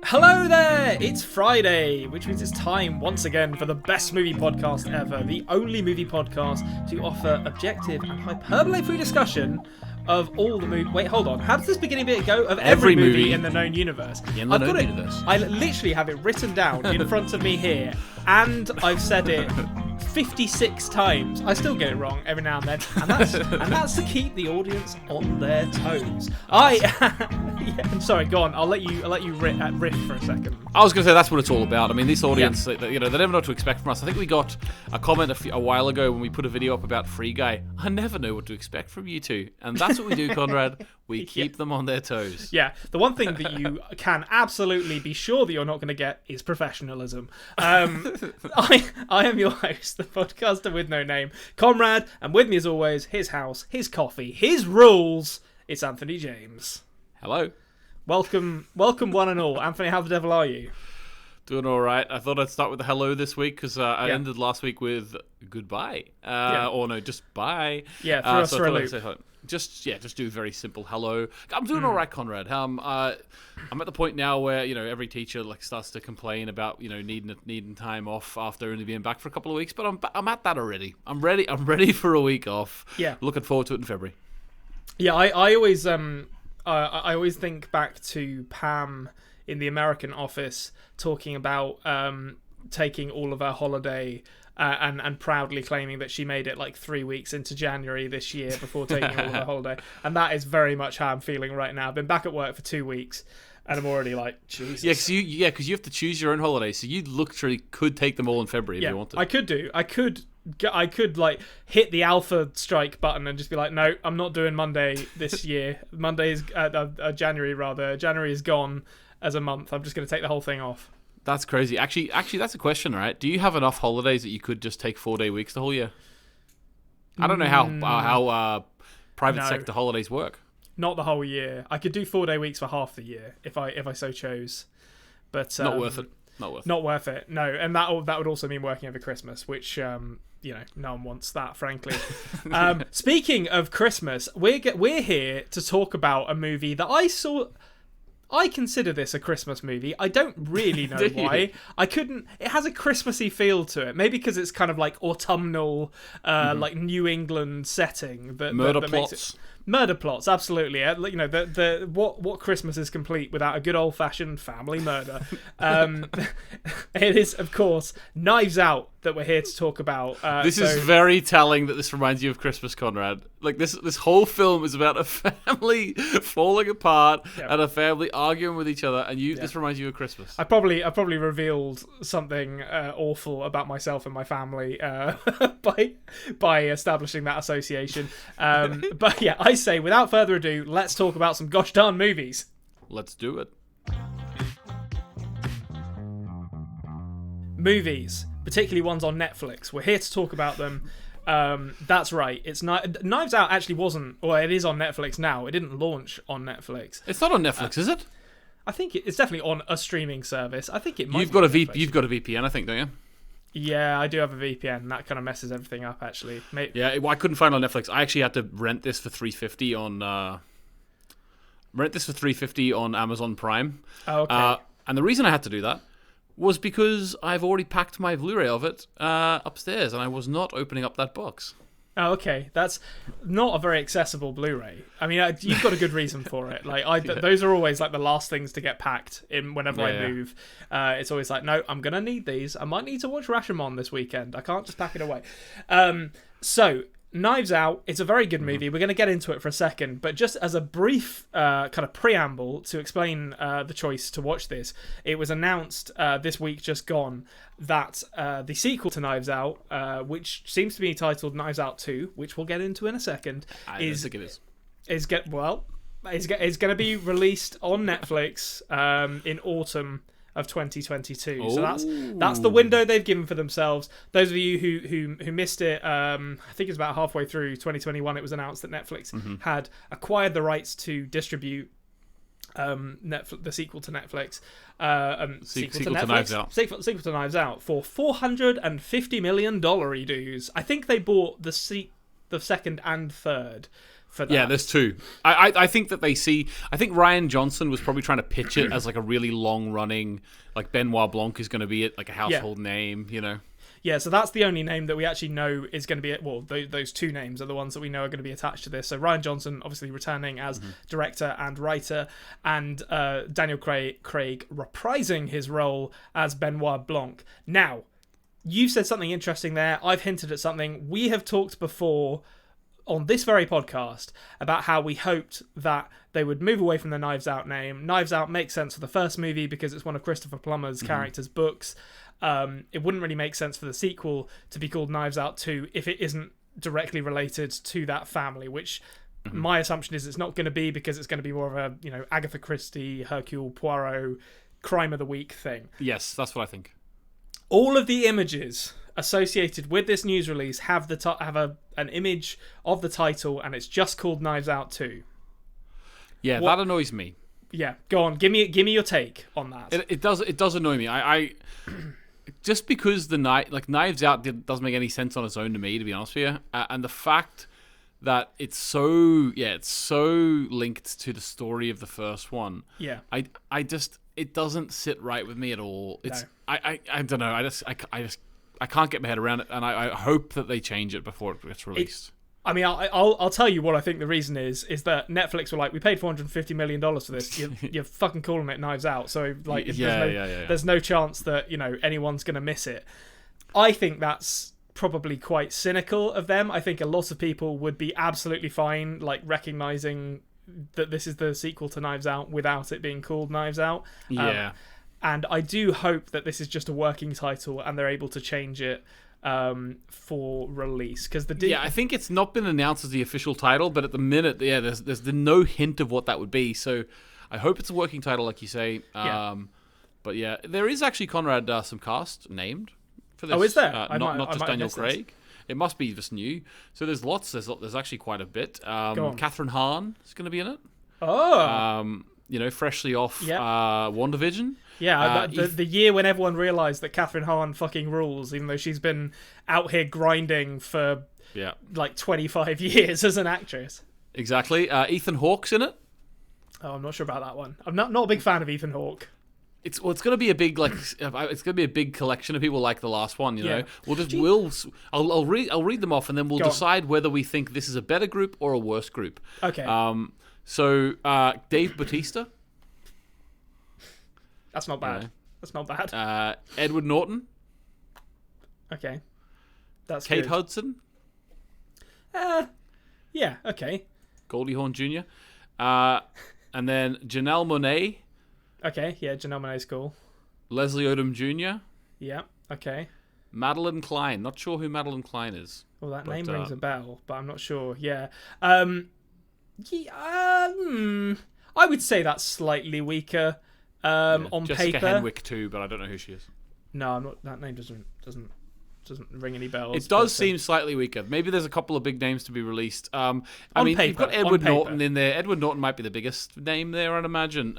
Hello there! It's Friday, which means it's time once again for the best movie podcast ever, the only movie podcast to offer objective and hyperbole-free discussion of all the movies. Wait, hold on. How does this beginning bit go? Of every movie in the known universe. In the known universe. I literally have it written down in front of me here, and I've said it 56 times. I still get it wrong every now and then, and that's to keep the audience on their toes. I'm sorry. Go on. I'll let you riff for a second. I was going to say that's what it's all about. I mean, this audience, they never know what to expect from us. I think we got a comment a while ago when we put a video up about Free Guy. I never know what to expect from you two, and that's what we do, Konrad. We keep them on their toes. Yeah. The one thing that you can absolutely be sure that you're not going to get is professionalism. I am your host, the podcaster with no name, Konrad, and with me as always, his house, his coffee, his rules. It's Anthony James. Hello. Welcome one and all. Anthony, how the devil are you? Doing all right. I thought I'd start with the hello this week because I ended last week with goodbye. Or no, just bye. Yeah, throw us for a loop. Just do a very simple hello. I'm doing all right, Konrad. I'm at the point now where every teacher starts to complain about needing time off after only being back for a couple of weeks. But I'm at that already. I'm ready for a week off. Yeah, looking forward to it in February. Yeah, I always think back to Pam in the American Office talking about taking all of her holiday. And proudly claiming that she made it 3 weeks into January this year before taking all of her holiday. And that is very much how I'm feeling right now. I've been back at work for 2 weeks, and I'm already like, Jesus. Yeah, because you have to choose your own holidays, so you literally could take them all in February if you wanted. I could hit the alpha strike button and just be like, no, I'm not doing Monday this year. Monday is January rather. January is gone as a month. I'm just going to take the whole thing off. That's crazy. Actually, that's a question, right? Do you have enough holidays that you could just take 4-day weeks the whole year? I don't know how private sector holidays work. Not the whole year. I could do 4-day weeks for half the year if I so chose. But not worth it. Not worth it. No, and that would also mean working over Christmas, which no one wants that, frankly. Speaking of Christmas, we're here to talk about a movie that I saw. I consider this a Christmas movie. I don't really know why. It has a Christmassy feel to it. Maybe because it's kind of autumnal, New England setting. Murder plots. Murder plots, absolutely. What Christmas is complete without a good old-fashioned family murder? It is, of course, Knives Out that we're here to talk about. This is very telling that this reminds you of Christmas, Konrad. This whole film is about a family falling apart and a family arguing with each other, and this reminds you of Christmas. I probably revealed something awful about myself and my family by establishing that association. But yeah, I say, without further ado, let's talk about some gosh darn movies. Let's do it. Movies, particularly ones on Netflix. We're here to talk about them. That's right. It's Knives Out actually wasn't, or it is on Netflix now. It didn't launch on Netflix. It's not on Netflix, is it? I think it's definitely on a streaming service. I think it might. You've got a VPN, I think, don't you? Yeah, I do have a VPN. That kind of messes everything up, actually. Yeah, I couldn't find it on Netflix. I actually had to rent this for $350 on Amazon Prime. Oh, okay. And the reason I had to do that was because I've already packed my Blu-ray of it upstairs, and I was not opening up that box. Oh, okay. That's not a very accessible Blu-ray. I mean, you've got a good reason for it. Those are always the last things to get packed in whenever I move. It's always no, I'm gonna need these. I might need to watch Rashomon this weekend. I can't just pack it away. So Knives Out, it's a very good movie. We're going to get into it for a second, but just as a brief kind of preamble to explain the choice to watch this, it was announced this week just gone that the sequel to Knives Out, which seems to be titled Knives Out 2, which we'll get into in a second, is going to be released on Netflix in autumn of 2022. Ooh. So that's the window they've given for themselves. Those of you who missed it, I think it's about halfway through 2021, it was announced that Netflix had acquired the rights to distribute the sequel to Netflix, sequel to Knives Out, sequel to Knives Out for $450 million dues. I think they bought the second and third for that. Yeah, there's two. I think that they see. I think Rian Johnson was probably trying to pitch it as like a really long running, like Benoit Blanc is going to be it, like a household name, you know. Yeah, so that's the only name that we actually know is going to be... Well, those two names are the ones that we know are going to be attached to this. So Rian Johnson, obviously returning as director and writer, and Daniel Craig reprising his role as Benoit Blanc. Now, you've said something interesting there. I've hinted at something. We have talked before on this very podcast about how we hoped that they would move away from the Knives Out name. Knives Out makes sense for the first movie because it's one of Christopher Plummer's character's books. It wouldn't really make sense for the sequel to be called Knives Out 2 if it isn't directly related to that family, which my assumption is it's not going to be, because it's going to be more of a, you know, Agatha Christie, Hercule Poirot, crime of the week thing. Yes, that's what I think. All of the images associated with this news release have an image of the title, and it's just called Knives Out 2. Yeah, that annoys me. Yeah, go on. Give me your take on that. It does annoy me. I just because the Knives Out doesn't make any sense on its own to me, to be honest with you, and the fact that it's so linked to the story of the first one. Yeah, I just, it doesn't sit right with me at all. It's no. I don't know. I can't get my head around it, and I hope that they change it before it gets released. I'll tell you what I think the reason is that Netflix were like, we paid $450 million for this. You're fucking calling it Knives Out. So like, there's no chance that, you know, anyone's going to miss it. I think that's probably quite cynical of them. I think a lot of people would be absolutely fine, like, recognizing that this is the sequel to Knives Out without it being called Knives Out. Yeah. And I do hope that this is just a working title and they're able to change it for release, because I think it's not been announced as the official title, but at the minute, there's no hint of what that would be. So I hope it's a working title, like you say. But yeah, there is actually, Konrad, some cast named for this. Oh, is there? Not just Daniel Craig. It must be just new. So there's lots. There's actually quite a bit. Catherine Hahn is going to be in it. Oh. You know, freshly off WandaVision. Yeah, the year when everyone realised that Catherine Hahn fucking rules, even though she's been out here grinding for like 25 years as an actress. Exactly. Ethan Hawke's in it. Oh, I'm not sure about that one. I'm not a big fan of Ethan Hawke. It's going to be a big it's going to be a big collection of people like the last one. You know, I'll read them off, and then we'll decide whether we think this is a better group or a worse group. Okay. So Dave Bautista. That's not bad. That's not bad. Edward Norton. Okay. That's Kate good. Hudson. Yeah, okay. Goldie Hawn Jr. And then Janelle Monáe. Okay, yeah, Janelle Monáe's cool. Leslie Odom Jr. Yeah, okay. Madeline Klein. Not sure who Madeline Klein is. Well, that name rings a bell, but I'm not sure. Yeah. I would say that's slightly weaker. On Jessica paper. Henwick too, but I don't know who she is. No, I'm not. That name doesn't ring any bells. It does seem slightly weaker. Maybe there's a couple of big names to be released. I mean, you've got Edward Norton in there. Edward Norton might be the biggest name there, I'd imagine.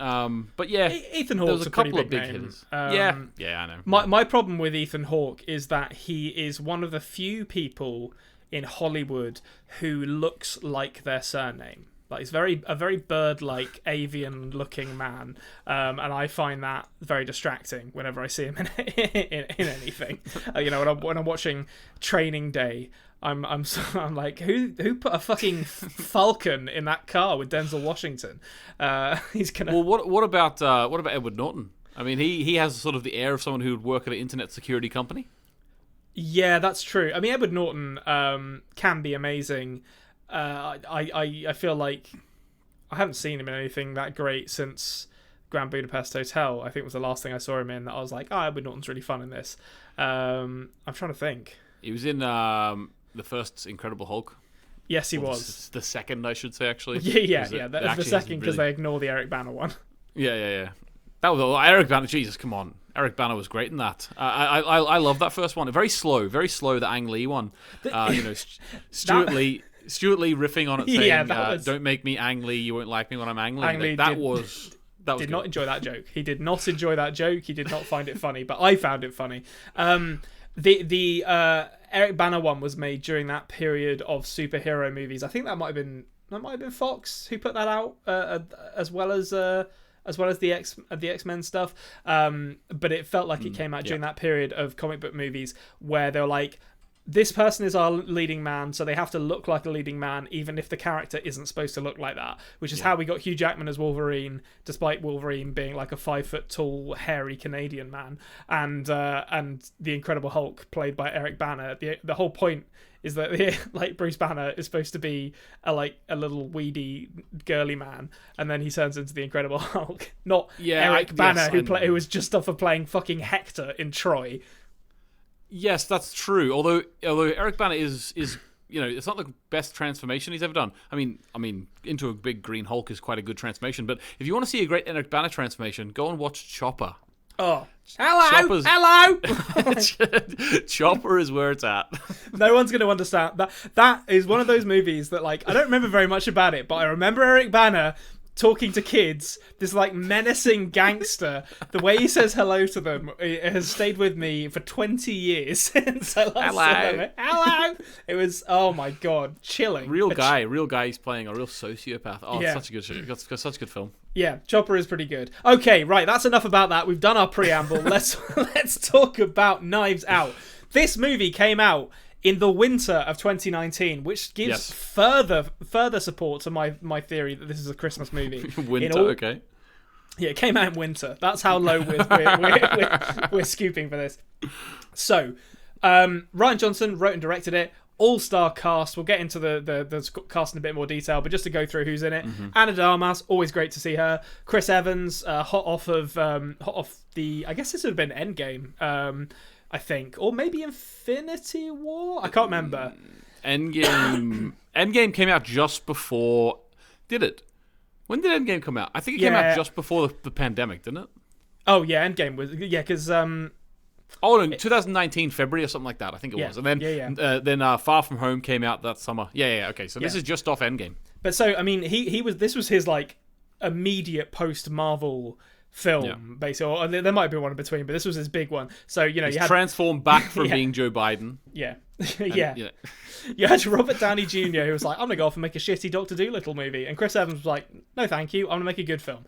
But yeah, Ethan Hawke's a couple of big hitters. I know. My problem with Ethan Hawke is that he is one of the few people in Hollywood who looks like their surname. Like, he's a very bird-like, avian-looking man, and I find that very distracting whenever I see him in anything. You know, when I'm watching Training Day, I'm like, who put a fucking falcon in that car with Denzel Washington? He's gonna. Well, what about Edward Norton? I mean, he has sort of the air of someone who would work at an internet security company. Yeah, that's true. I mean, Edward Norton can be amazing. I feel like I haven't seen him in anything that great since Grand Budapest Hotel. I think was the last thing I saw him in that I was like, Edward Norton's really fun in this. I'm trying to think. He was in the first Incredible Hulk. Yes, he was. The second, I should say, actually. Yeah. The second, because they ignore the Eric Bana one. Yeah. That was Eric Bana. Jesus, come on. Eric Bana was great in that. I love that first one. Very slow, the Ang Lee one. Stuart Lee riffing on it, saying, "Don't make me Ang Lee. You won't like me when I'm Ang Lee." That was did not enjoy that joke. He did not enjoy that joke. He did not find it funny, but I found it funny. The Eric Bana one was made during that period of superhero movies. I think that might have been That might have been Fox who put that out, as well as the X-Men stuff. But it felt like it came out during that period of comic book movies where they were like, this person is our leading man, so they have to look like a leading man, even if the character isn't supposed to look like that. Which is how we got Hugh Jackman as Wolverine, despite Wolverine being like a 5-foot tall, hairy Canadian man, and the Incredible Hulk, played by Eric Bana. The whole point is that like Bruce Banner is supposed to be a little weedy, girly man, and then he turns into the Incredible Hulk. Not Eric Bana, who was just off of playing fucking Hector in Troy. Yes, that's true. Although Eric Bana is it's not the best transformation he's ever done. I mean, into a big green Hulk is quite a good transformation. But if you want to see a great Eric Bana transformation, go and watch Chopper. Oh, hello. Chopper is where it's at. No one's going to understand that. That is one of those movies that, like, I don't remember very much about it, but I remember Eric Bana talking to kids, this like menacing gangster. The way he says hello to them, it has stayed with me for 20 years since I last saw him. Hello. It was, oh my god, chilling. Real guy he's playing, a real sociopath. Oh, yeah. Such a good show. It's such a good film. Yeah, Chopper is pretty good. Okay, right, that's enough about that. We've done our preamble. Let's talk about Knives Out. This movie came out in the winter of 2019, which gives further support to my theory that this is a Christmas movie. Okay. Yeah, it came out in winter. That's how low we're scooping for this. So, Rian Johnson wrote and directed it. All-star cast. We'll get into the cast in a bit more detail, but just to go through who's in it. Ana de Armas, always great to see her. Chris Evans, hot off the, I guess this would have been Endgame. I think, or maybe Infinity War. I can't remember. Endgame came out just before. Did it? When did Endgame come out? I think it came out just before the pandemic, didn't it? Oh yeah, Endgame was because. Oh no, 2019 February or something like that. I think it was, and then then Far From Home came out that summer. Yeah. Okay, so this is just off Endgame. But so I mean, this was his like immediate post Marvel film, basically, or there might be one in between, but this was his big one. So you had transformed back from being Joe Biden. Yeah. You had Robert Downey Jr. who was like, I'm gonna go off and make a shitty Dr. Dolittle movie, and Chris Evans was like, no thank you, I'm gonna make a good film.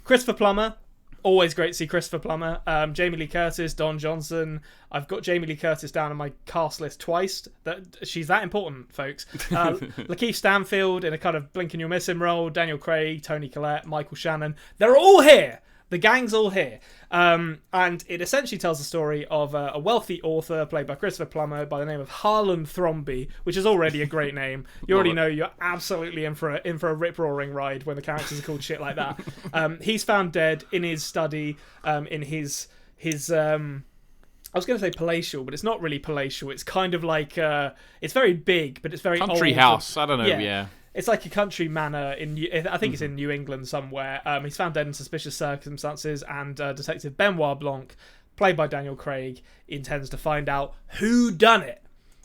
Christopher Plummer, always great to see Christopher Plummer. Jamie Lee Curtis, Don Johnson. I've got Jamie Lee Curtis down on my cast list twice. She's that important, folks. Lakeith Stanfield in a kind of blink and you'll miss him role. Daniel Craig, Toni Collette, Michael Shannon. They're all here. The gang's all here. And it essentially tells the story of a wealthy author played by Christopher Plummer by the name of Harlan Thrombey, which is already a great name. You already know you're absolutely in for a rip-roaring ride when the characters are called shit like that. He's found dead in his study, in his I was going to say palatial, but it's not really palatial. It's kind of like it's very big, but it's very country old. House. I don't know. Yeah. It's like a country manor I think it's in New England somewhere. He's found dead in suspicious circumstances, and Detective Benoit Blanc, played by Daniel Craig, intends to find out who done it.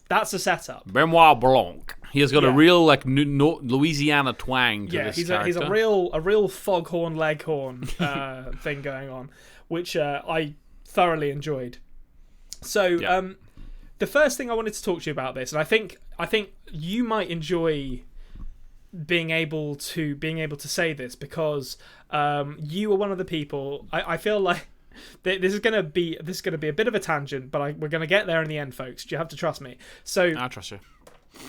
That's the setup. Benoit Blanc. He has got a real like Louisiana twang to this character. He's a real foghorn leghorn thing going on, which I thoroughly enjoyed. So the first thing I wanted to talk to you about this, and I think you might enjoy being able to say this because you are one of the people. I feel like this is gonna be a bit of a tangent, but we're gonna get there in the end, folks. You have to trust me. So I trust you.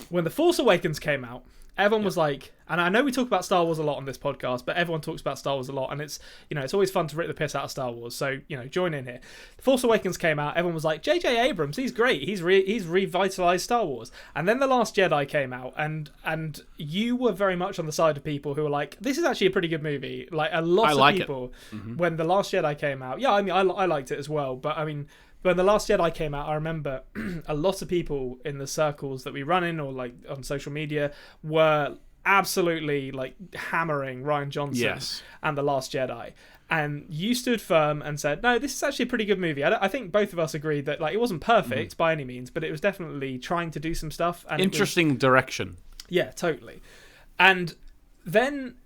When The Force Awakens came out, everyone was like, and I know we talk about Star Wars a lot on this podcast, but everyone talks about Star Wars a lot, and it's it's always fun to rip the piss out of Star Wars. So join in here. The Force Awakens came out, everyone was like, J.J. Abrams, he's great, he's revitalized Star Wars. And then The Last Jedi came out, and you were very much on the side of people who were like, this is actually a pretty good movie. Like a lot of people, when The Last Jedi came out, I mean, I liked it as well, but I mean, when The Last Jedi came out, I remember a lot of people in the circles that we run in or like on social media were absolutely like hammering Rian Johnson and The Last Jedi. And you stood firm and said, no, this is actually a pretty good movie. I think both of us agreed that like it wasn't perfect by any means, but it was definitely trying to do some stuff. And interesting direction. Yeah, totally. And then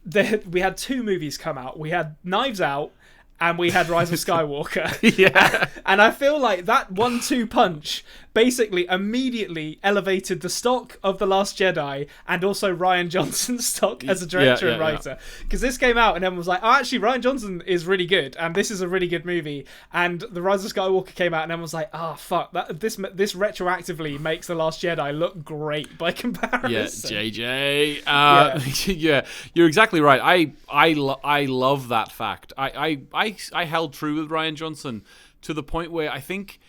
we had two movies come out. We had Knives Out and we had Rise of Skywalker. Yeah. And I feel like that 1-2 punch basically immediately elevated the stock of The Last Jedi and also Rian Johnson's stock as a director and writer. Because this came out and everyone was like, oh, actually, Rian Johnson is really good and this is a really good movie. And The Rise of Skywalker came out and everyone was like, oh, fuck, this retroactively makes The Last Jedi look great by comparison. Yeah, JJ. Yeah, you're exactly right. I love that fact. I held true with Rian Johnson to the point where I think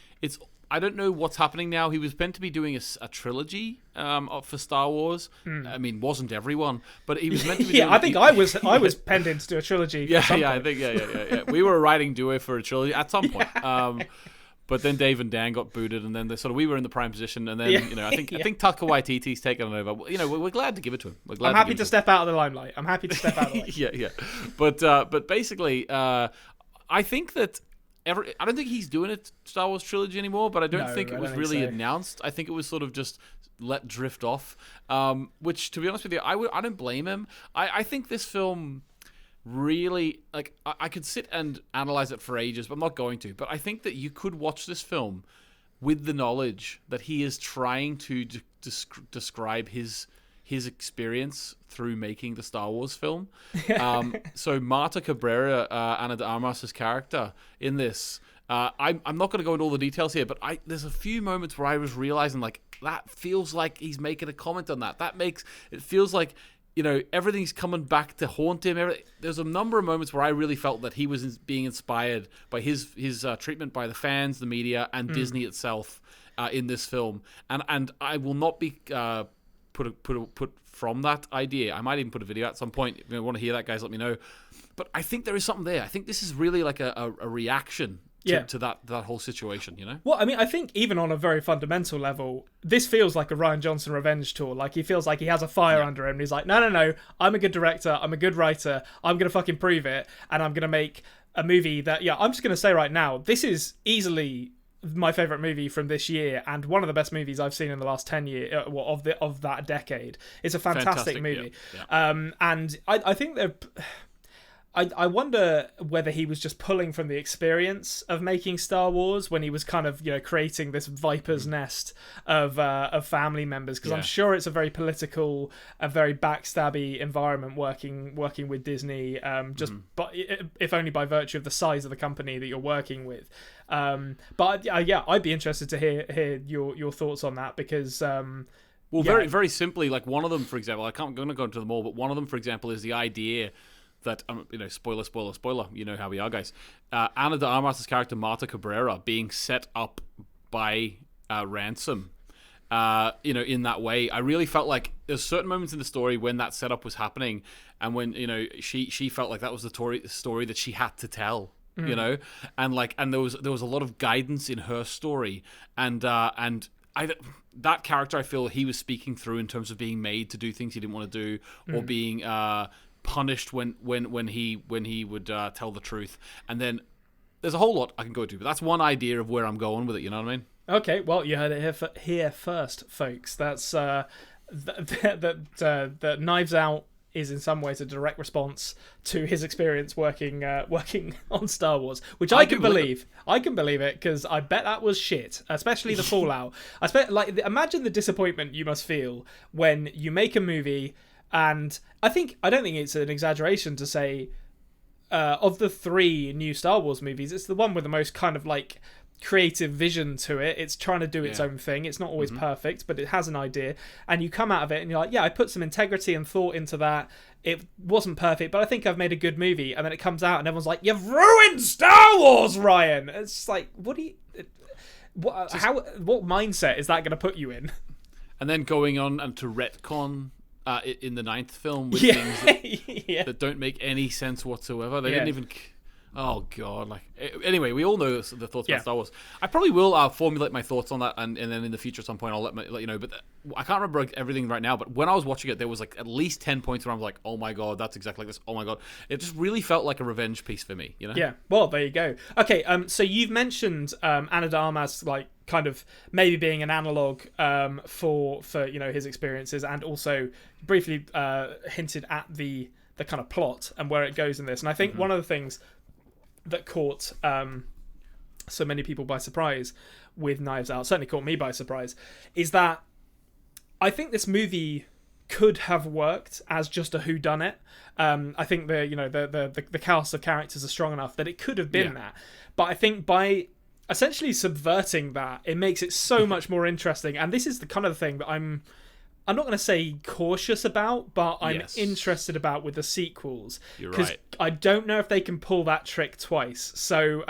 I don't know what's happening now. He was meant to be doing a trilogy for Star Wars. I mean, wasn't everyone, but he was meant to be. Yeah, I think I was penned in to do a trilogy. I think yeah. We were a writing duo for a trilogy at some point. But then Dave and Dan got booted, and then we were in the prime position, and then I think Taika Waititi's taken it over. We're glad to give it to him. I'm happy to step out of the limelight. I'm happy to step out of the limelight. Yeah. But basically, I think that I don't think he's doing a Star Wars trilogy anymore, but I don't think it was really announced. I think it was sort of just let drift off. Which, to be honest with you, I don't blame him. I think this film really, like, I could sit and analyze it for ages, but I'm not going to. But I think that you could watch this film with the knowledge that he is trying to describe his experience through making the Star Wars film. So Marta Cabrera, Ana de Armas' character in this, I'm not going to go into all the details here, but there's a few moments where I was realizing, like, that feels like he's making a comment on that. It feels like, everything's coming back to haunt him. There's a number of moments where I really felt that he was being inspired by his treatment by the fans, the media, and Disney itself in this film. And I will not be put from that idea. I might even put a video at some point. If you want to hear that, guys, let me know. But I think there is something there. I think this is really like a reaction to that whole situation, Well, I mean, I think even on a very fundamental level, this feels like a Rian Johnson revenge tour. Like, he feels like he has a fire under him, and he's like, no, I'm a good director, I'm a good writer, I'm going to fucking prove it, and I'm going to make a movie that, I'm just going to say right now, this is easily my favorite movie from this year, and one of the best movies I've seen in the last 10 years of that decade. It's a fantastic movie. Yeah. And I think that I wonder whether he was just pulling from the experience of making Star Wars when he was kind of creating this viper's nest of family members, because I'm sure it's a very political, a very backstabby environment working with Disney, but if only by virtue of the size of the company that you're working with. But I'd be interested to hear your thoughts on that, because very very simply, like, one of them, for example, I'm going to go into them all, but one of them, for example, is the idea that, spoiler, you know how we are, guys. Ana de Armas' character, Marta Cabrera, being set up by Ransom, in that way. I really felt like there's certain moments in the story when that setup was happening, and when, she felt like that was the story that she had to tell, and there was a lot of guidance in her story, and that character, I feel he was speaking through in terms of being made to do things he didn't want to do, or being punished when he would tell the truth. And then there's a whole lot I can go to, but that's one idea of where I'm going with it. You know what I mean? Okay, well, you heard it here first, folks. That's that Knives Out is in some ways a direct response to his experience working on Star Wars, which I can believe. I can believe it, because I bet that was shit, especially the fallout. Imagine the disappointment you must feel when you make a movie. And I don't think it's an exaggeration to say, of the 3 new Star Wars movies, it's the one with the most kind of like creative vision to it. It's trying to do its own thing. It's not always perfect, but it has an idea. And you come out of it and you're like, I put some integrity and thought into that. It wasn't perfect, but I think I've made a good movie. And then it comes out and everyone's like, you've ruined Star Wars, Ryan. It's just like, what mindset is that going to put you in? And then going on and to retcon in the 9th film with things that don't make any sense whatsoever. They didn't even... Oh, God. Anyway, we all know the thoughts about Star Wars. I probably will formulate my thoughts on that, and then in the future at some point I'll let you know. But I can't remember everything right now, but when I was watching it, there was at least 10 points where I was like, oh my God, that's exactly like this. Oh my God. It just really felt like a revenge piece for me, Yeah, well, there you go. Okay, so you've mentioned Ana de Armas, kind of maybe being an analog for his experiences, and also briefly hinted at the kind of plot and where it goes in this. And I think one of the things that caught so many people by surprise with Knives Out, certainly caught me by surprise, is that I think this movie could have worked as just a whodunit. I think the cast of characters are strong enough that it could have been that. But I think by essentially subverting that, it makes it so much more interesting. And this is the kind of thing that I'm not going to say cautious about, but I'm interested about with the sequels. You're right. I don't know if they can pull that trick twice. So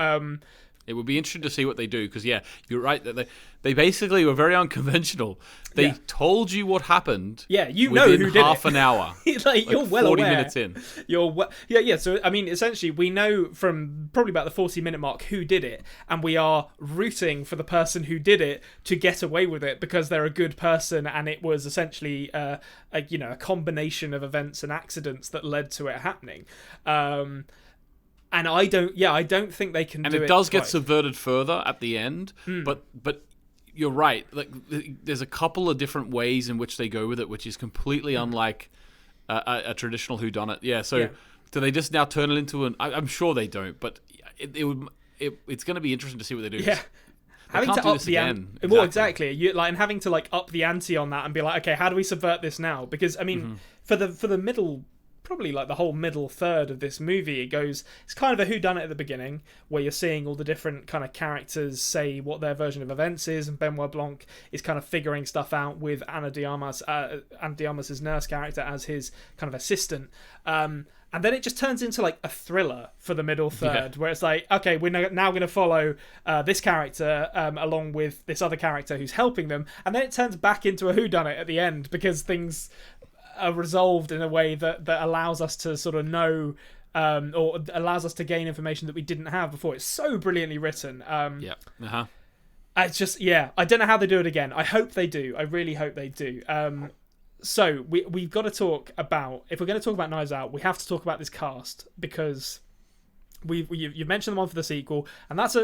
it would be interesting to see what they do, because you're right that they basically were very unconventional. They told you what happened. Yeah, you know who did it. Half an hour. like you're well 40 aware. minutes in. Yeah. So I mean, essentially, we know from probably about the 40-minute mark who did it, and we are rooting for the person who did it to get away with it because they're a good person, and it was essentially a combination of events and accidents that led to it happening. And I don't think they can do it. And it does get subverted further at the end, but you're right. Like, there's a couple of different ways in which they go with it, which is completely unlike a traditional whodunit. Yeah. So do they just now turn it into an? I'm sure they don't, but it's going to be interesting to see what they do. Yeah. Having to up the ante. Well, exactly. And having to up the ante on that and be like, okay, how do we subvert this now? Because I mean, for the middle. Probably the whole middle third of this movie, it's kind of a whodunit at the beginning where you're seeing all the different kind of characters say what their version of events is, and Benoit Blanc is kind of figuring stuff out with Ana de Armas' nurse character as his kind of assistant, and then it just turns into a thriller for the middle third, where it's like, okay, we're now going to follow this character along with this other character who's helping them, and then it turns back into a whodunit at the end because things are resolved in a way that allows us to sort of know or allows us to gain information that we didn't have before. It's so brilliantly written. It's just, I don't know how they do it again. I hope they do. I really hope they do. So we've got to talk about, if we're going to talk about Knives Out, we have to talk about this cast, because you've mentioned them on for the sequel, and that's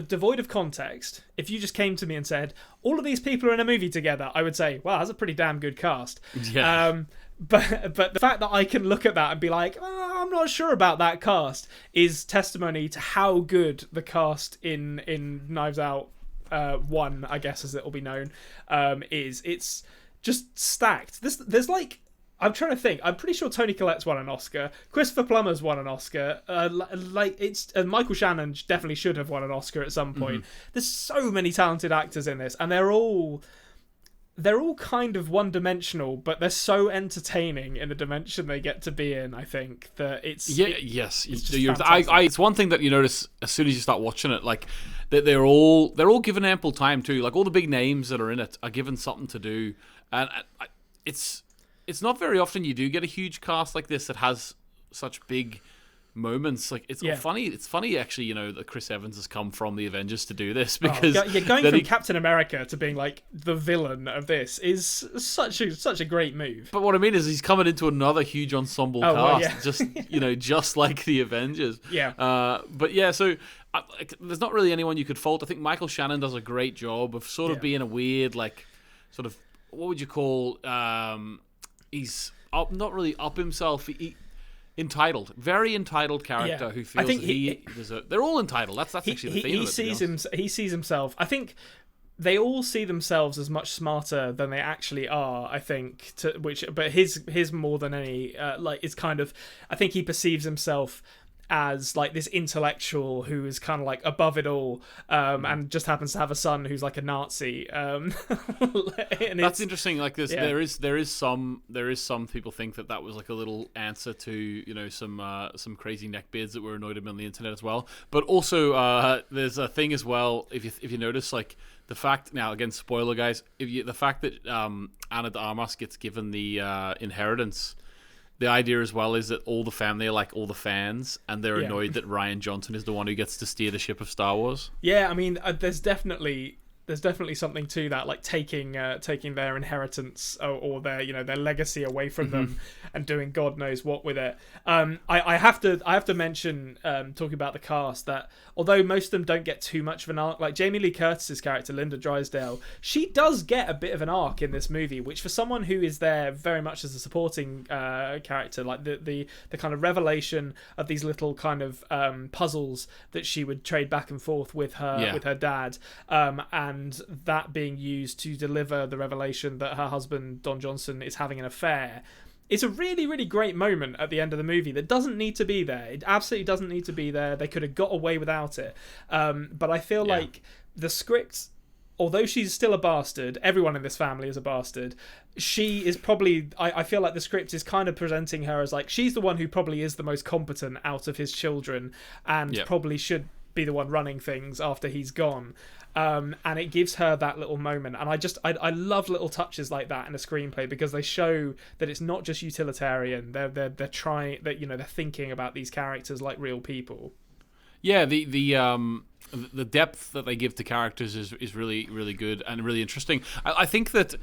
devoid of context. If you just came to me and said all of these people are in a movie together, I would say, wow, that's a pretty damn good cast. But the fact that I can look at that and be like, I'm not sure about that cast, is testimony to how good the cast in Knives Out 1, I guess as it will be known, is. It's just stacked. There's I'm trying to think. I'm pretty sure Toni Collette's won an Oscar. Christopher Plummer's won an Oscar. Michael Shannon definitely should have won an Oscar at some point. There's so many talented actors in this, and they're all kind of one-dimensional, but they're so entertaining in the dimension they get to be in. I think that it's it's one thing that you notice as soon as you start watching it, that they're all given ample time too. All the big names that are in it are given something to do, and it's not very often you do get a huge cast like this that has such big moments. It's funny. It's funny actually, that Chris Evans has come from the Avengers to do this, because going from Captain America to being the villain of this is such a great move. But what I mean is he's coming into another huge ensemble cast, just like the Avengers. So there's not really anyone you could fault. I think Michael Shannon does a great job of sort of being a weird sort of, what would you call, he's not really up himself. Entitled, very entitled character who feels they're all entitled. That's actually the theme of it. He sees himself. I think they all see themselves as much smarter than they actually are. I think, but his more than any is kind of. I think he perceives himself as this intellectual who is kind of above it all, and just happens to have a son who's a Nazi. And that's interesting. There is some people think that was a little answer to some crazy neckbeards that were annoyed him on the internet as well. But also there's a thing as well, if you notice the fact, now again spoiler guys, the fact that Ana de Armas gets given the inheritance. The idea as well is that all the family are all the fans, and they're annoyed that Rian Johnson is the one who gets to steer the ship of Star Wars. Yeah, I mean, there's definitely there's definitely something to that, like taking their inheritance or their their legacy away from them and doing God knows what with it. I have to mention, talking about the cast, that although most of them don't get too much of an arc, like Jamie Lee Curtis's character Linda Drysdale, she does get a bit of an arc in this movie, which for someone who is there very much as a supporting character, like the kind of revelation of these little kind of puzzles that she would trade back and forth with her dad, and that being used to deliver the revelation that her husband Don Johnson is having an affair. It's a really, really great moment at the end of the movie that doesn't need to be there. It absolutely doesn't need to be there. They could have got away without it. But I feel like the script, although she's still a bastard, everyone in this family is a bastard, she is probably, I feel like the script is kind of presenting her as like, she's the one who probably is the most competent out of his children and probably should be the one running things after he's gone. And it gives her that little moment, and I love little touches like that in a screenplay, because they show that it's not just utilitarian. They're trying, that they're thinking about these characters like real people. Yeah, the depth that they give to characters is really, really good and really interesting. I think that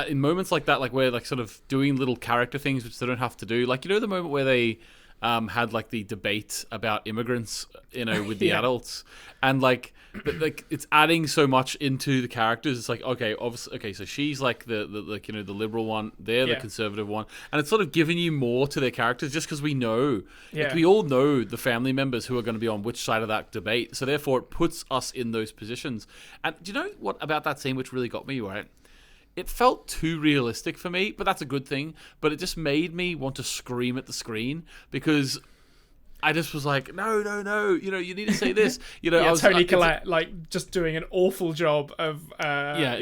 in moments like that, like where like sort of doing little character things which they don't have to do, like the moment where they had like the debate about immigrants, with the adults, and like it's adding so much into the characters. It's like, okay, obviously, okay, so she's like the liberal one, they're the conservative one, and it's sort of giving you more to their characters just because we know, like, we all know the family members who are going to be on which side of that debate, so therefore it puts us in those positions. And do you know what about that scene which really got me, right? It felt too realistic for me, but that's a good thing. But it just made me want to scream at the screen, because I just was like, no, you need to say this. Toni Collette, like, just doing an awful job of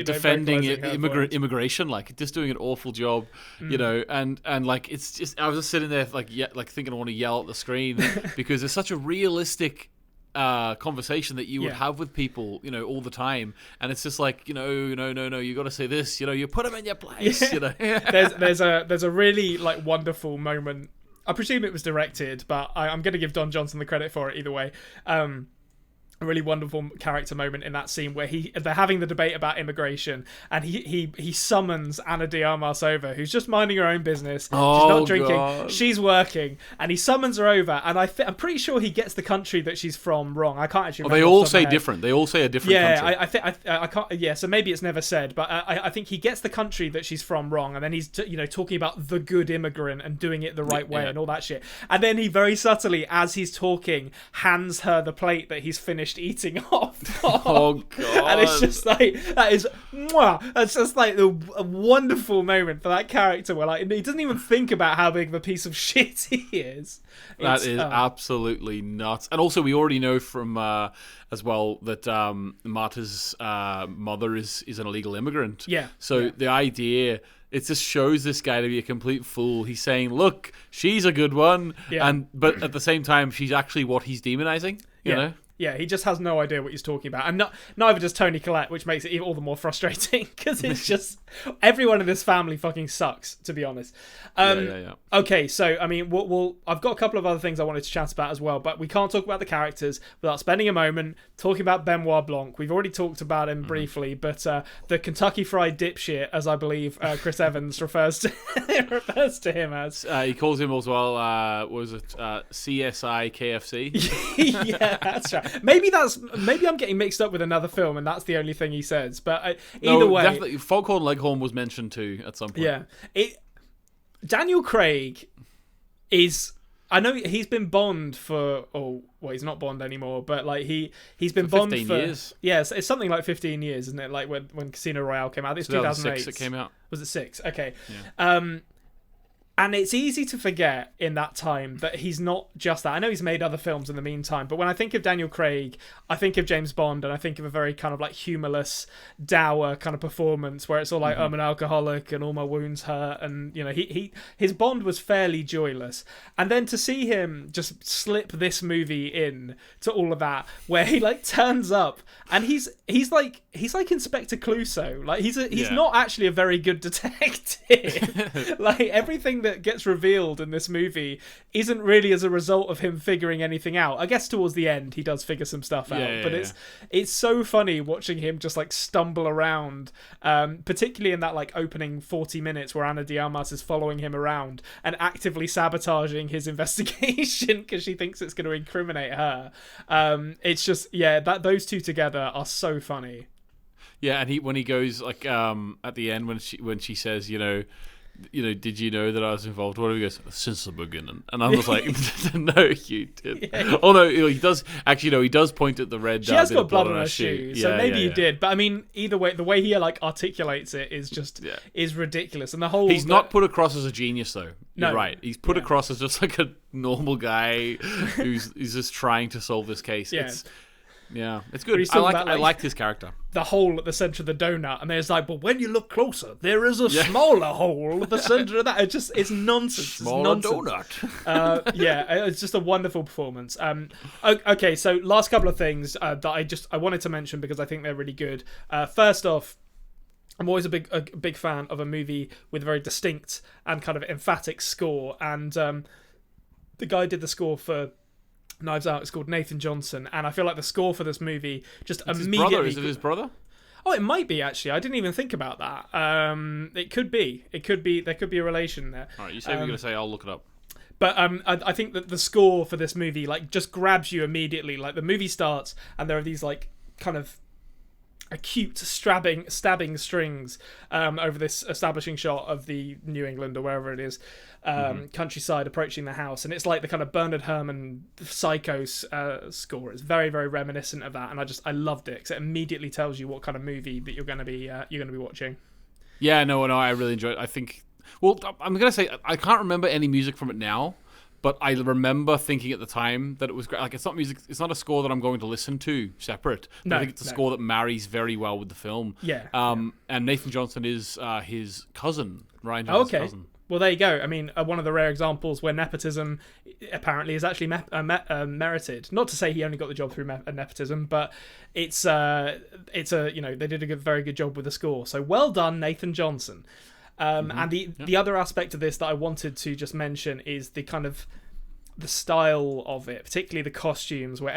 defending immigration, like just doing an awful job, and like it's just, I was just sitting there like thinking I want to yell at the screen because it's such a realistic conversation that you would have with people, all the time, and it's just like, no, you got to say this, you put them in your place. There's a really like wonderful moment. I presume it was directed, but I'm going to give Don Johnson the credit for it either way. A really wonderful character moment in that scene where they're having the debate about immigration, and he summons Ana de Armas over, who's just minding her own business. She's not drinking. God. She's working, and he summons her over, and I'm pretty sure he gets the country that she's from wrong. I can't actually remember. They all say different. They all say a different country. I think I can't. Yeah, so maybe it's never said, but I think he gets the country that she's from wrong, and then he's talking about the good immigrant and doing it the right way and all that shit. And then he very subtly, as he's talking, hands her the plate that he's finished eating off. Oh god! And it's just like, that is, it's just like a wonderful moment for that character where like he doesn't even think about how big of a piece of shit he is. That is absolutely nuts. And also, we already know from as well that Marta's mother is an illegal immigrant. Yeah. So the idea, it just shows this guy to be a complete fool. He's saying, "Look, she's a good one," but at the same time, she's actually what he's demonizing. You know. Yeah, he just has no idea what he's talking about. And neither does Toni Collette, which makes it all the more frustrating, because it's just, everyone in this family fucking sucks, to be honest. Okay, so, I mean, I've got a couple of other things I wanted to chat about as well, but we can't talk about the characters without spending a moment talking about Benoit Blanc. We've already talked about him briefly, but the Kentucky Fried Dipshit, as I believe Chris Evans refers to him as. He calls him as well, CSI KFC? Yeah, that's right. Maybe I'm getting mixed up with another film, and that's the only thing he says. But either way, definitely, Foghorn Leghorn was mentioned too at some point. Yeah, Daniel Craig is. I know he's been Bond for. Oh, well, he's not Bond anymore, but like he's been for Bond 15 for years. Yes, it's something like 15 years, isn't it? Like when Casino Royale came out, it's 2008. It came out. Was it 6? Okay. Yeah. And it's easy to forget in that time that he's not just that. I know he's made other films in the meantime, but when I think of Daniel Craig, I think of James Bond, and I think of a very kind of like humorless, dour kind of performance where it's all like, I'm an alcoholic and all my wounds hurt, and his Bond was fairly joyless. And then to see him just slip this movie in to all of that, where he like turns up and he's like Inspector Clouseau. Like he's not actually a very good detective. Like everything that gets revealed in this movie isn't really as a result of him figuring anything out. I guess towards the end he does figure some stuff out, but it's so funny watching him just like stumble around, particularly in that like opening 40 minutes where Ana de Armas is following him around and actively sabotaging his investigation because she thinks it's going to incriminate her. It's just those two together are so funny. Yeah, and when he goes like at the end when she says, you know, did you know that I was involved? What, he goes, since the beginning, and I was like, no, you did. Yeah. Oh no, he does actually. No, he does point at the red. She has got blood on her shoe, so maybe he did. But I mean, either way, the way he like articulates it is just is ridiculous, and the whole. He's not put across as a genius though. You're right. He's put across as just like a normal guy who's just trying to solve this case. Yeah. It's good. I liked his character. The hole at the center of the donut, and there's like, but when you look closer, there is a smaller hole at the center of that. It's nonsense. Smaller donut. It's just a wonderful performance. Okay, so last couple of things that I wanted to mention because I think they're really good. First off, I'm always a big fan of a movie with a very distinct and kind of emphatic score, and the guy who did the score for Knives Out is called Nathan Johnson, and I feel like the score for this movie just immediately... Is it his brother? Oh, it might be, actually. I didn't even think about that. It could be. There could be a relation there. All right, you say what you're going to say, I'll look it up. But I think that the score for this movie like just grabs you immediately. Like the movie starts, and there are these like kind of acute stabbing strings over this establishing shot of the New England or wherever it is countryside approaching the house, and it's like the kind of Bernard Herrmann Psycho score. It's very, very reminiscent of that, and I loved it because it immediately tells you what kind of movie that you're going to be watching. Yeah, no, I really enjoyed it. I think, well, I'm going to say I can't remember any music from it now, but I remember thinking at the time that it was great. Like, it's not music. It's not a score that I'm going to listen to separate. No, I think it's a score that marries very well with the film. Yeah. And Nathan Johnson is his cousin, Rian Johnson's cousin. Well, there you go. I mean, one of the rare examples where nepotism apparently is actually merited. Not to say he only got the job through nepotism, but it's they did a very good job with the score. So well done, Nathan Johnson. And the other aspect of this that I wanted to just mention is the kind of the style of it, particularly the costumes, where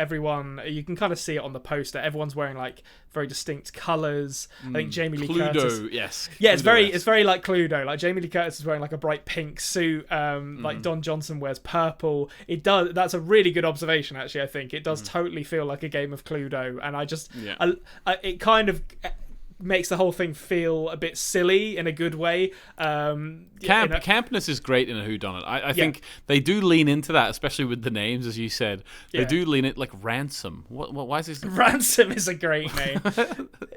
you can kind of see it on the poster. Everyone's wearing like very distinct colours. I think Jamie Lee Curtis. Yes. Yeah, it's very like Cluedo. Like Jamie Lee Curtis is wearing like a bright pink suit. Like Don Johnson wears purple. That's a really good observation, actually. I think it does totally feel like a game of Cluedo, and it kind of makes the whole thing feel a bit silly in a good way. Campness is great in a whodunit. I think they do lean into that, especially with the names, as you said. They do lean it, like Ransom. Why is this? Ransom is a great name.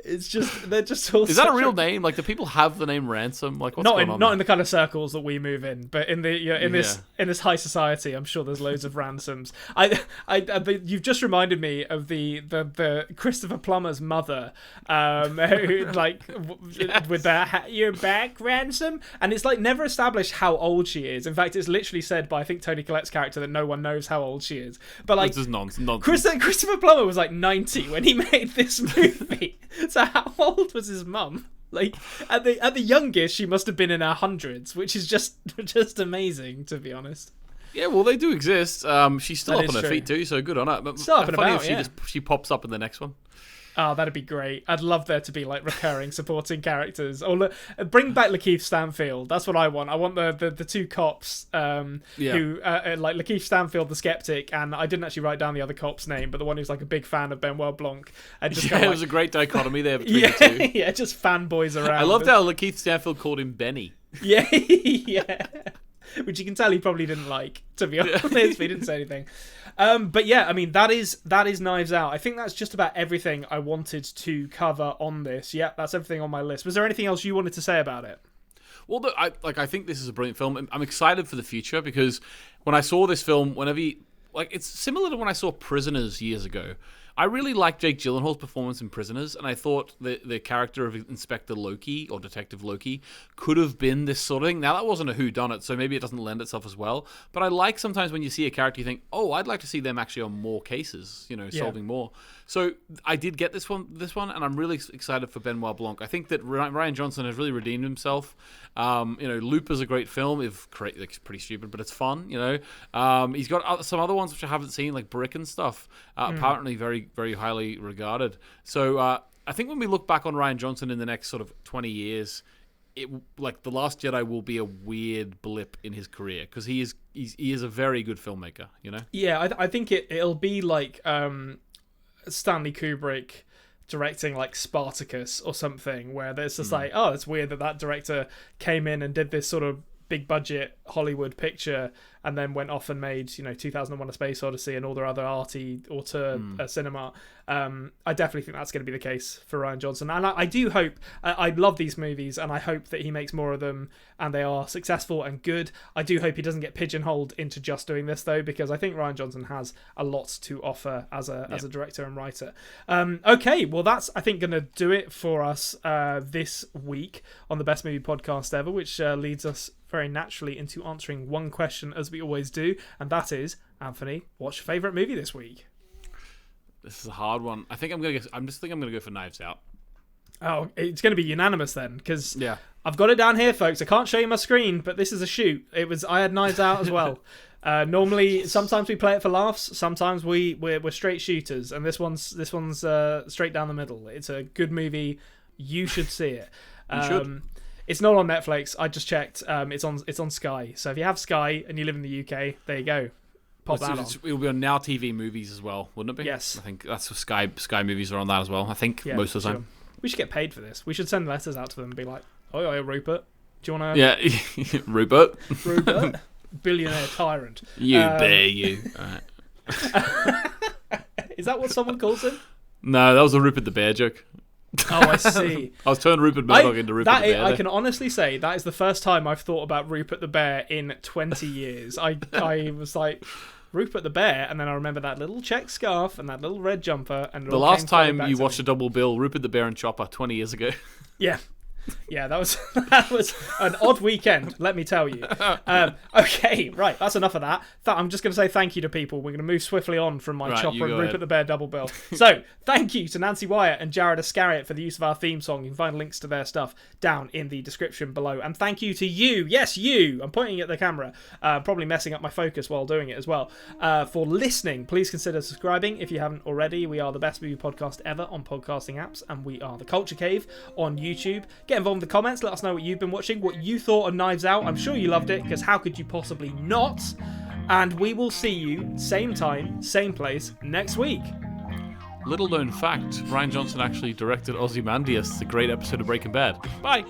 They're just all. Is that a real name? Like, do people have the name Ransom? Like, what's going on? Not in the kind of circles that we move in, but in this high society, I'm sure there's loads of Ransoms. You've just reminded me of the Christopher Plummer's mother, who with that "you're back, Ransom," and it's like never established how old she is. In fact, it's literally said by I think Toni Collette's character that no one knows how old she is. But like, this is nonsense. Christopher Plummer was like 90 when he made this movie. So how old was his mum? Like at the youngest, she must have been in her hundreds, which is just amazing, to be honest. Yeah, well, they do exist. She's still up on her feet too, so good on her. But still up and about, she pops up in the next one. Oh, that'd be great. I'd love there to be like recurring supporting characters. Or bring back Lakeith Stanfield. That's what I want. I want the two cops who like Lakeith Stanfield, the skeptic, and I didn't actually write down the other cop's name, but the one who's like a big fan of Benoit Blanc. And just it was a great dichotomy there between the two. Yeah, just fanboys around. I loved how Lakeith Stanfield called him Benny. Yeah, yeah. Which you can tell he probably didn't like, to be honest. But he didn't say anything. But yeah, I mean, that is Knives Out. I think that's just about everything I wanted to cover on this. Yeah, that's everything on my list. Was there anything else you wanted to say about it? Well, I think this is a brilliant film. I'm excited for the future because when I saw this film, it's similar to when I saw Prisoners years ago. I really like Jake Gyllenhaal's performance in Prisoners, and I thought the character of Inspector Loki, or Detective Loki, could have been this sort of thing. Now, that wasn't a whodunit, so maybe it doesn't lend itself as well, but I like sometimes when you see a character, you think, oh, I'd like to see them actually on more cases, solving more. So I did get this one, and I'm really excited for Benoit Blanc. I think that Rian Johnson has really redeemed himself. Looper's a great film. It's pretty stupid, but it's fun. He's got some other ones which I haven't seen, like Brick and stuff. Apparently, very, very highly regarded. So I think when we look back on Rian Johnson in the next sort of 20 years, The Last Jedi will be a weird blip in his career because he is a very good filmmaker. Yeah, I think it'll be like Stanley Kubrick directing like Spartacus or something, where there's just like, oh, it's weird that director came in and did this sort of big budget Hollywood picture and then went off and made 2001: A Space Odyssey and all their other arty auteur cinema. I definitely think that's going to be the case for Rian Johnson, and I do hope, I love these movies and I hope that he makes more of them and they are successful and good. I do hope he doesn't get pigeonholed into just doing this though, because I think Rian Johnson has a lot to offer as a director and writer. Okay, well that's I think going to do it for us this week on the Best Movie Podcast Ever, which leads us very naturally into answering one question as we always do, and that is, Anthony, what's your favourite movie this week? This is a hard one. I'm just thinking I'm gonna go for Knives Out. Oh, it's going to be unanimous then, because I've got it down here, folks. I can't show you my screen, but this is a shoot. I had Knives Out as well. Normally, sometimes we play it for laughs. Sometimes we're straight shooters, and this one's straight down the middle. It's a good movie. You should see it. You should. It's not on Netflix. I just checked. It's on Sky. So if you have Sky and you live in the UK, there you go. Pop that on. It'll be on Now TV Movies as well, wouldn't it be? Yes. I think that's Sky Movies are on that as well. I think most of the time. We should get paid for this. We should send letters out to them and be like, "Oh, Rupert, do you want to?" Yeah, Rupert, billionaire tyrant. You bear you. Is that what someone calls him? No, that was a Rupert the Bear joke. Oh, I see. I was turning Rupert Murdoch into Rupert the Bear. I can honestly say that is the first time I've thought about Rupert the Bear in 20 years. I was like, Rupert the Bear, and then I remember that little check scarf and that little red jumper. And the last time you watched a double bill, Rupert the Bear and Chopper, 20 years ago. Yeah, that was an odd weekend, let me tell you. Okay, right, that's enough of that. I'm just going to say thank you to people. We're going to move swiftly on from my Chopper and Rupert the Bear double bill. So, thank you to Nancy Wyatt and Jared Iscariot for the use of our theme song. You can find links to their stuff down in the description below. And thank you to you, yes, you, I'm pointing at the camera, probably messing up my focus while doing it as well, for listening. Please consider subscribing if you haven't already. We are the Best Movie Podcast Ever on podcasting apps, and we are the Culture Cave on YouTube. Get involved in the comments, let us know what you've been watching, what you thought of Knives Out. I'm sure you loved it, because how could you possibly not? And we will see you same time, same place next week. Little known fact, Rian Johnson actually directed Ozymandias, the great episode of Breaking Bad. Bye!